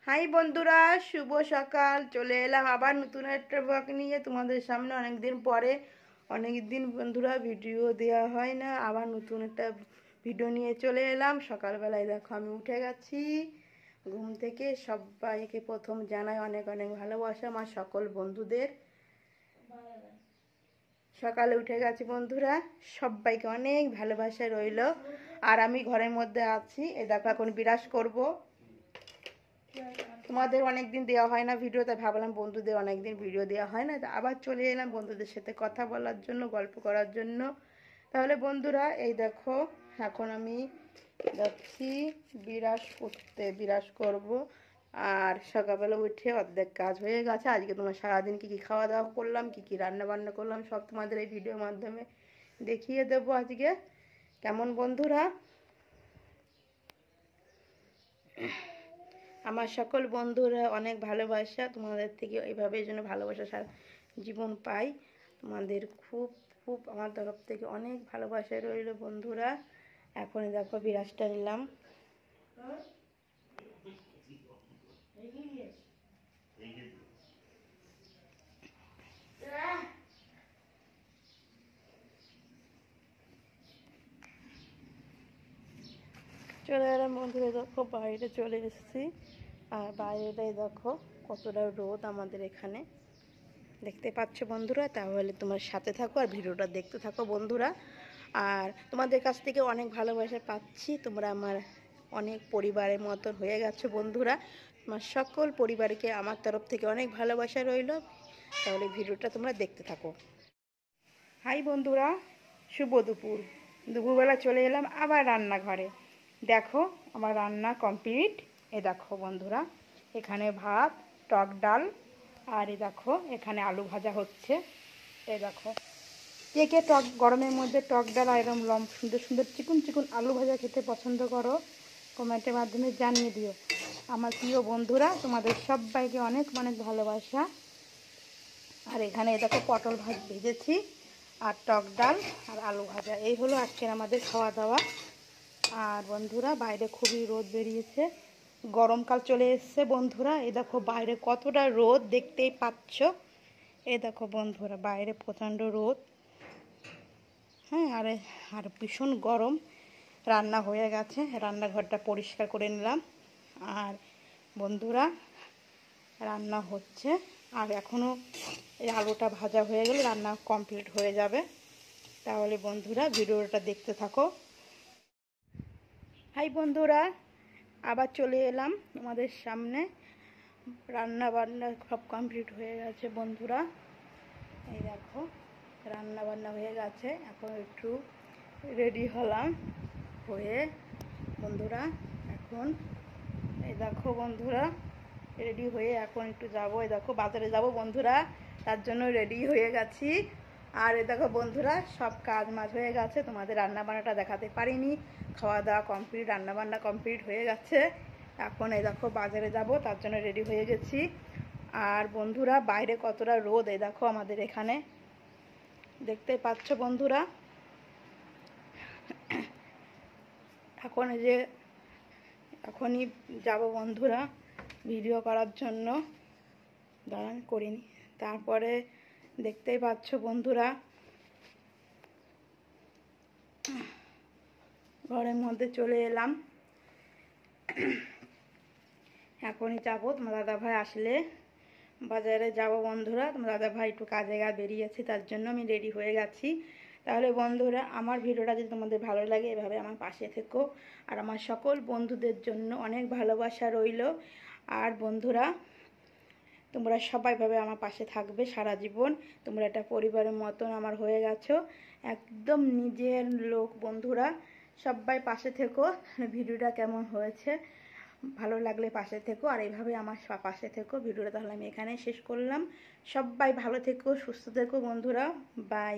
High বন্ধুরা, শুভ সকাল। চলে এলাম আবার নতুন একটা ব্লগ নিয়ে তোমাদের সামনে। অনেকদিন বন্ধুরা ভিডিও দেওয়া হয় না, আবার নতুন একটা ভিডিও নিয়ে চলে এলাম। সকালবেলায় দেখো আমি উঠে গেছি ঘুম থেকে। সবাইকে প্রথম জানাই অনেক অনেক ভালোবাসা আমার সকল বন্ধুদের। সকালে উঠে গেছি বন্ধুরা, সবাইকে অনেক ভালোবাসা রইল। আর আমি ঘরের মধ্যে আছি, এই দেখো এখন বিরাজ করব। তোমাদের অনেকদিন দেওয়া হয় না ভিডিও, তাই ভাবলাম বন্ধুদের অনেকদিন ভিডিও দেওয়া হয় না, আবার চলে এলাম বন্ধুদের সাথে কথা বলার জন্য, গল্প করার জন্য। তাহলে বন্ধুরা এই দেখো এখন আমি যাচ্ছি বিরাজ করব। আর সকালবেলা উঠে অর্ধেক কাজ হয়ে গেছে। আজকে তোমার সারাদিন কী কী খাওয়া দাওয়া করলাম, কী কী রান্না বান্না করলাম, সব তোমাদের এই ভিডিওর মাধ্যমে দেখিয়ে দেবো আজকে। কেমন বন্ধুরা? আমার সকল বন্ধুরা অনেক ভালোবাসা তোমাদের থেকে, এইভাবে যেন ভালোবাসা সারা জীবন পাই। তোমাদের খুব খুব আমার তরফ থেকে অনেক ভালোবাসা রইল বন্ধুরা। এখন দেখো বিরাজটা নিলাম। চলে এলাম বন্ধুরা, দেখো বাইরে চলে এসেছি। আর বাইরেটাই দেখো কতটা রোদ আমাদের এখানে, দেখতে পাচ্ছ বন্ধুরা। তাহলে তোমার সাথে থাকো আর ভিডিওটা দেখতে থাকো বন্ধুরা। আর তোমাদের কাছ থেকে অনেক ভালোবাসা পাচ্ছি, তোমরা আমার অনেক পরিবারের মতন হয়ে গেছো বন্ধুরা। তোমার সকল পরিবারকে আমার তরফ থেকে অনেক ভালোবাসা রইল। তাহলে ভিডিওটা তোমরা দেখতে থাকো। হাই বন্ধুরা, শুভ দুপুরবেলা চলে এলাম আবার রান্নাঘরে। দেখো আমার রান্না কমপ্লিট। এ দেখো বন্ধুরা, এখানে ভাত, টক ডাল, আর এ দেখো এখানে আলু ভাজা হচ্ছে। এ দেখো কে কে গরমের মধ্যে টক ডাল আর এরকম সুন্দর সুন্দর চিকুন চিকুন আলু ভাজা খেতে পছন্দ করো, কমেন্টের মাধ্যমে জানিয়ে দিও। আমার প্রিয় বন্ধুরা, তোমাদের সবাইকে অনেক অনেক ভালোবাসা। আর এখানে এ দেখো পটল ভেজেছি, আর টক ডাল আর আলু ভাজা, এই হলো আজকের আমাদের খাওয়া দাওয়া। আর বন্ধুরা বাইরে খুবই রোদ বেরিয়েছে, গরমকাল চলে এসছে বন্ধুরা। এই দেখো বাইরে কতটা রোদ দেখতেই পাচ্ছ। এই দেখো বন্ধুরা বাইরে প্রচণ্ড রোদ, হ্যাঁ। আর ভীষণ গরম। রান্না হয়ে গেছে, রান্নাঘরটা পরিষ্কার করে নিলাম। আর বন্ধুরা রান্না হচ্ছে, আর এখনও এই আলুটা ভাজা হয়ে গেলে রান্না কমপ্লিট হয়ে যাবে। তাহলে বন্ধুরা ভিডিওটা দেখতে থাকো। হাই বন্ধুরা, আবার চলে এলাম তোমাদের সামনে। রান্না বান্না সব কমপ্লিট হয়ে গেছে বন্ধুরা। এই দেখো রান্না বান্না হয়ে গেছে, এখন একটু রেডি হলাম হয়ে বন্ধুরা। এখন এই দেখো বন্ধুরা রেডি হয়ে এখন একটু যাবো, এই দেখো বাজারে যাব বন্ধুরা, তার জন্য রেডি হয়ে গেছি। আর এই দেখো বন্ধুরা সব কাজ মাজ হয়ে গেছে, তোমাদের রান্নাবান্নাটা দেখাতে পারিনি। খাওয়া দাওয়া কমপ্লিট, রান্নাবান্না কমপ্লিট হয়ে গেছে। এখন এই দেখো বাজারে যাব, তার জন্য রেডি হয়ে গেছি। আর বন্ধুরা বাইরে কতটা রোদ, এই দেখো আমাদের এখানে দেখতে পাচ্ছ বন্ধুরা। এখন এই যে এখনই যাব বন্ধুরা ভিডিও করার জন্য, দাঁড়ান করিনি। তারপরে দেখতেই পাচ্ছ বন্ধুরা ঘরের মধ্যে চলে এলাম। এখনই যাবো, তোমার দাদাভাই আসলে বাজারে যাব বন্ধুরা। তোমার দাদাভাই একটু কাজে বেরিয়েছে, তার জন্য আমি রেডি হয়ে গেছি। তাহলে বন্ধুরা আমার ভিডিওটা যদি তোমাদের ভালো লাগে এভাবে আমার পাশে থেকো। আর আমার সকল বন্ধুদের জন্য অনেক ভালোবাসা রইল। আর বন্ধুরা তোমরা সবাই ভাবে আমার পাশে থাকবে সারা জীবন। তোমরা একটা পরিবারের মতন আমার হয়ে গেছো, একদম নিজের লোক বন্ধুরা। সবাই পাশে থেকো। ভিডিওটা কেমন হয়েছে ভালো লাগলে পাশে থেকো, আর এইভাবে আমার পাশে থেকো। ভিডিওটা তাহলে আমি এখানেই শেষ করলাম। সবাই ভালো থেকো, সুস্থ থেকো বন্ধুরা। বাই।